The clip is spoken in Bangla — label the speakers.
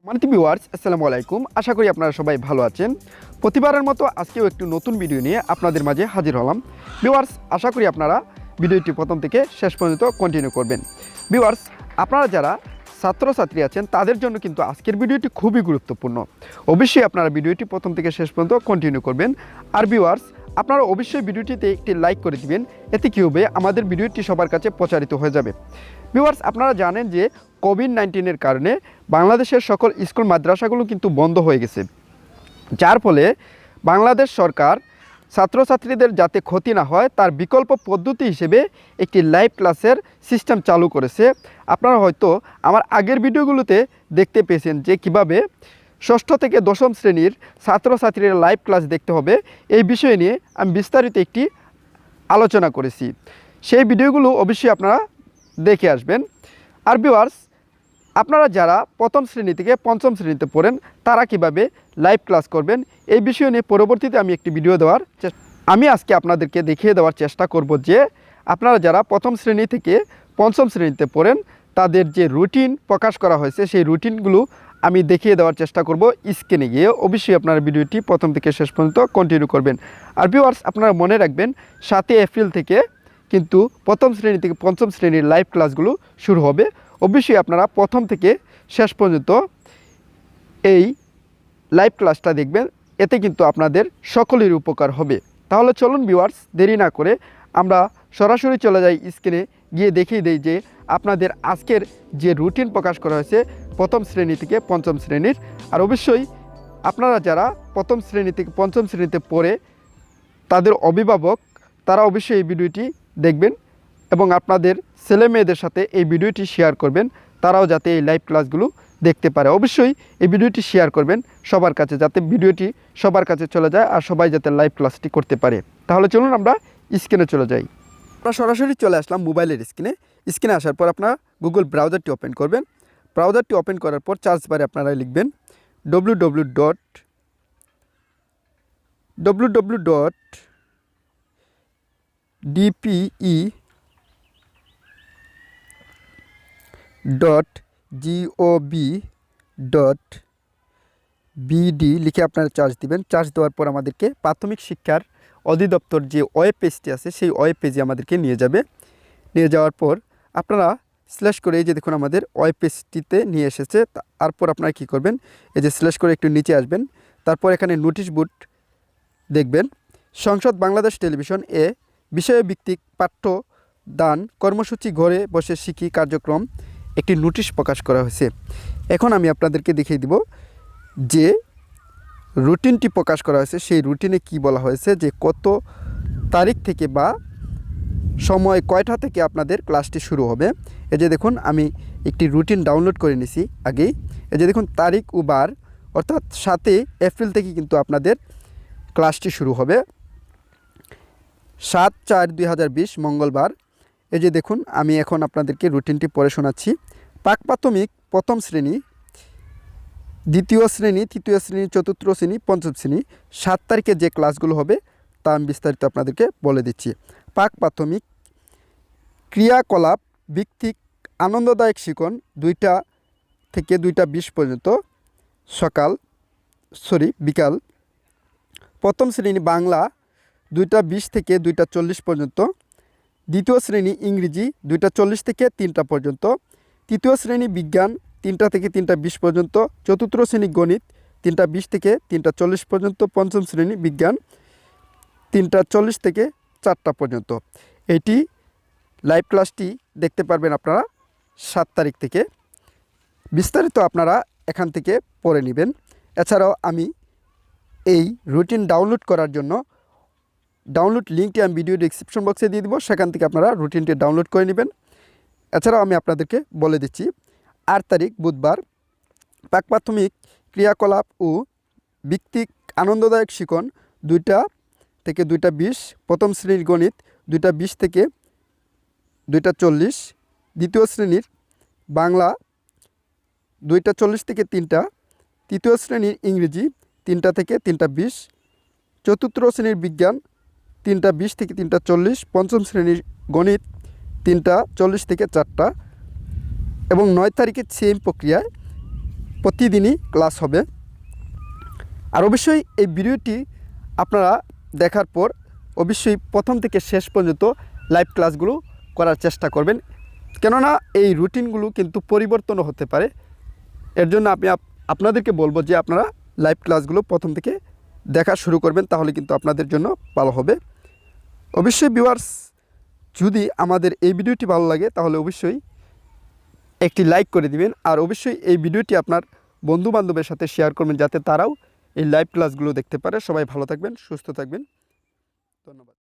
Speaker 1: মাননীয় ভিউয়ার্স, আসসালামু আলাইকুম। আশা করি আপনারা সবাই ভালো আছেন। প্রতিবারের মতো আজকেও একটু নতুন ভিডিও নিয়ে আপনাদের মাঝে হাজির হলাম। ভিউয়ার্স, আশা করি আপনারা ভিডিওটি প্রথম থেকে শেষ পর্যন্ত কন্টিনিউ করবেন। ভিউয়ার্স, আপনারা যারা ছাত্রছাত্রী আছেন তাদের জন্য কিন্তু আজকের ভিডিওটি খুবই গুরুত্বপূর্ণ। অবশ্যই আপনারা ভিডিওটি প্রথম থেকে শেষ পর্যন্ত কন্টিনিউ করবেন। আর ভিউয়ার্স, আপনারা অবশ্যই ভিডিওটিতে একটি লাইক করে দিবেন। এতে কী হবে, আমাদের ভিডিওটি সবার কাছে প্রচারিত হয়ে যাবে। ভিউয়ার্স, আপনারা জানেন যে কোভিড-19 কারণে বাংলাদেশের সকল স্কুল মাদ্রাসাগুলো কিন্তু বন্ধ হয়ে গেছে, যার ফলে বাংলাদেশ সরকার ছাত্রছাত্রীদের যাতে ক্ষতি না হয় তার বিকল্প পদ্ধতি হিসেবে একটি লাইভ ক্লাসের সিস্টেম চালু করেছে। আপনারা হয়তো আমার আগের ভিডিওগুলোতে দেখতে পেয়েছেন যে কিভাবে ষষ্ঠ থেকে দশম শ্রেণীর ছাত্রছাত্রীরা লাইভ ক্লাস দেখতে হবে। এই বিষয় নিয়ে আমি বিস্তারিত একটি আলোচনা করেছি। সেই ভিডিওগুলো অবশ্যই আপনারা দেখে আসবেন। আর ভিউয়ার্স, আপনারা যারা প্রথম শ্রেণী থেকে পঞ্চম শ্রেণীতে পড়েন তারা কিভাবে লাইভ ক্লাস করবেন এই বিষয় নিয়ে পরবর্তীতে আমি একটি ভিডিও দেওয়ার আমি আজকে আপনাদেরকে দেখিয়ে দেওয়ার চেষ্টা করব যে আপনারা যারা প্রথম শ্রেণী থেকে পঞ্চম শ্রেণীতে পড়েন তাদের যে রুটিন প্রকাশ করা হয়েছে সেই রুটিনগুলো আমি দেখিয়ে দেওয়ার চেষ্টা করব স্ক্রিনে গিয়ে। অবশ্যই আপনারা ভিডিওটি প্রথম থেকে শেষ পর্যন্ত কন্টিনিউ করবেন। আর ভিউয়ার্স, আপনারা মনে রাখবেন 7 এপ্রিল থেকে কিন্তু প্রথম শ্রেণী থেকে পঞ্চম শ্রেণীর লাইভ ক্লাসগুলো শুরু হবে। অবশ্যই আপনারা প্রথম থেকে শেষ পর্যন্ত এই লাইভ ক্লাসটা দেখবেন, এতে কিন্তু আপনাদের সকলের উপকার হবে। তাহলে চলুন ভিউয়ার্স, দেরি না করে আমরা সরাসরি চলে যাই স্ক্রিনে গিয়ে দেখিয়ে দেই যে আপনাদের আজকের যে রুটিন প্রকাশ করা হয়েছে প্রথম শ্রেণী থেকে পঞ্চম শ্রেণীর। আর অবশ্যই আপনারা যারা প্রথম শ্রেণী থেকে পঞ্চম শ্রেণীতে পড়ে তাদের অভিভাবক তারা অবশ্যই এই ভিডিওটি দেখবেন এবং আপনাদের ছেলে মেয়েদের সাথে এই ভিডিওটি শেয়ার করবেন, তারাও যাতে এই লাইভ ক্লাসগুলো দেখতে পারে। অবশ্যই এই ভিডিওটি শেয়ার করবেন সবার কাছে, যাতে ভিডিওটি সবার কাছে চলে যায় আর সবাই যাতে লাইভ ক্লাসটি করতে পারে। তাহলে চলুন আমরা স্ক্রিনে চলে যাই। আমরা সরাসরি চলে আসলাম মোবাইলের স্ক্রিনে আসার পর আপনারা গুগল ব্রাউজারটি ওপেন করবেন। ব্রাউজারটি ওপেন করার পর সার্চ বারে আপনারা লিখবেন www.dpe.gov.bd লিখে আপনারা চার্জ দিবেন। চার্জ দেওয়ার পর আমাদেরকে প্রাথমিক শিক্ষার অধিদপ্তর যে ওয়েব পেজটি আছে সেই ওয়েব পেজে আমাদেরকে নিয়ে যাবে। নিয়ে যাওয়ার পর আপনারা স্ল্যাশ করে এই যে দেখুন আমাদের ওয়েব পেজটিতে নিয়ে এসেছে। তারপর আপনারা কী করবেন, এই যে স্ল্যাশ করে একটু নিচে আসবেন। তারপর এখানে নোটিশ বোর্ড দেখবেন। সংসদ বাংলাদেশ টেলিভিশন বিষয়ভিত্তিক পাঠ্যদান কর্মসূচি ঘরে বসে শিখি কার্যক্রম একটি নোটিশ প্রকাশ করা হয়েছে। এখন আমি আপনাদেরকে দেখিয়ে দিব যে রুটিনটি প্রকাশ করা হয়েছে সেই রুটিনে কি বলা হয়েছে, যে কত তারিখ থেকে বা সময় কয়টা থেকে আপনাদের ক্লাসটি শুরু হবে। এই যে দেখুন আমি একটি রুটিন ডাউনলোড করে নিছি আগেই। এই যে দেখুন তারিখ ও বার, অর্থাৎ 7 এপ্রিল থেকে কিন্তু আপনাদের ক্লাসটি শুরু হবে। 7/4/2020 মঙ্গলবার। এই যে দেখুন আমি এখন আপনাদেরকে রুটিনটি পড়ে শোনাচ্ছি। প্রাক-প্রাথমিক প্রথম শ্রেণী, দ্বিতীয় শ্রেণী, তৃতীয় শ্রেণী, চতুর্থ শ্রেণী, পঞ্চম শ্রেণী 7 তারিখে যে ক্লাসগুলো হবে তা আমি বিস্তারিত আপনাদেরকে বলে দিচ্ছি। প্রাক-প্রাথমিক ক্রিয়াকলাপ ভিত্তিক আনন্দদায়ক শিখন 2টা থেকে 2:20 পর্যন্ত বিকাল। প্রথম শ্রেণী বাংলা 2:20 থেকে 2:40 পর্যন্ত। দ্বিতীয় শ্রেণী ইংরেজি 2:40 থেকে 3টা পর্যন্ত। তৃতীয় শ্রেণী বিজ্ঞান 3টা থেকে 3:20 পর্যন্ত। চতুর্থ শ্রেণী গণিত 3:20 থেকে 3:40 পর্যন্ত। পঞ্চম শ্রেণী বিজ্ঞান 3:40 থেকে 4টা পর্যন্ত। এটি লাইভ ক্লাসটি দেখতে পারবেন আপনারা 7 তারিখ থেকে। বিস্তারিত আপনারা এখান থেকে পড়ে নেবেন। এছাড়াও আমি এই রুটিন ডাউনলোড করার জন্য ডাউনলোড লিঙ্কটি আমি ভিডিও ডিসক্রিপশন বক্সে দিয়ে দিব, সেখান থেকে আপনারা রুটিনটি ডাউনলোড করে নেবেন। এছাড়াও আমি আপনাদেরকে বলে দিচ্ছি 8 তারিখ বুধবার প্রাক-প্রাথমিক ক্রিয়াকলাপ ও ভিত্তিক আনন্দদায়ক শিখন 2টা থেকে 2:20। প্রথম শ্রেণীর গণিত 2:20 থেকে 2:40। দ্বিতীয় শ্রেণীর বাংলা 2:40 থেকে 3টা। তৃতীয় শ্রেণীর ইংরেজি 3টা থেকে 3:20। চতুর্থ শ্রেণীর বিজ্ঞান 3:20 থেকে 3:40। পঞ্চম শ্রেণীর গণিত 3:40 থেকে 4টা। এবং 9 তারিখে সেম প্রক্রিয়ায় প্রতিদিনই ক্লাস হবে। আর অবশ্যই এই ভিডিওটি আপনারা দেখার পর অবশ্যই প্রথম থেকে শেষ পর্যন্ত লাইভ ক্লাসগুলো করার চেষ্টা করবেন, কেননা এই রুটিনগুলো কিন্তু পরিবর্তনও হতে পারে। এর জন্য আমি আপনাদেরকে বলবো যে আপনারা লাইভ ক্লাসগুলো প্রথম থেকে দেখা শুরু করবেন, তাহলে কিন্তু আপনাদের জন্য ভালো হবে। অবশ্যই ভিউয়ার্স, যদি আমাদের এই ভিডিওটি ভালো লাগে তাহলে অবশ্যই একটি লাইক করে দিবেন, আর অবশ্যই এই ভিডিওটি আপনার বন্ধুবান্ধবের সাথে শেয়ার করবেন যাতে তারাও এই লাইভ ক্লাসগুলো দেখতে পারে। সবাই ভালো থাকবেন, সুস্থ থাকবেন, ধন্যবাদ।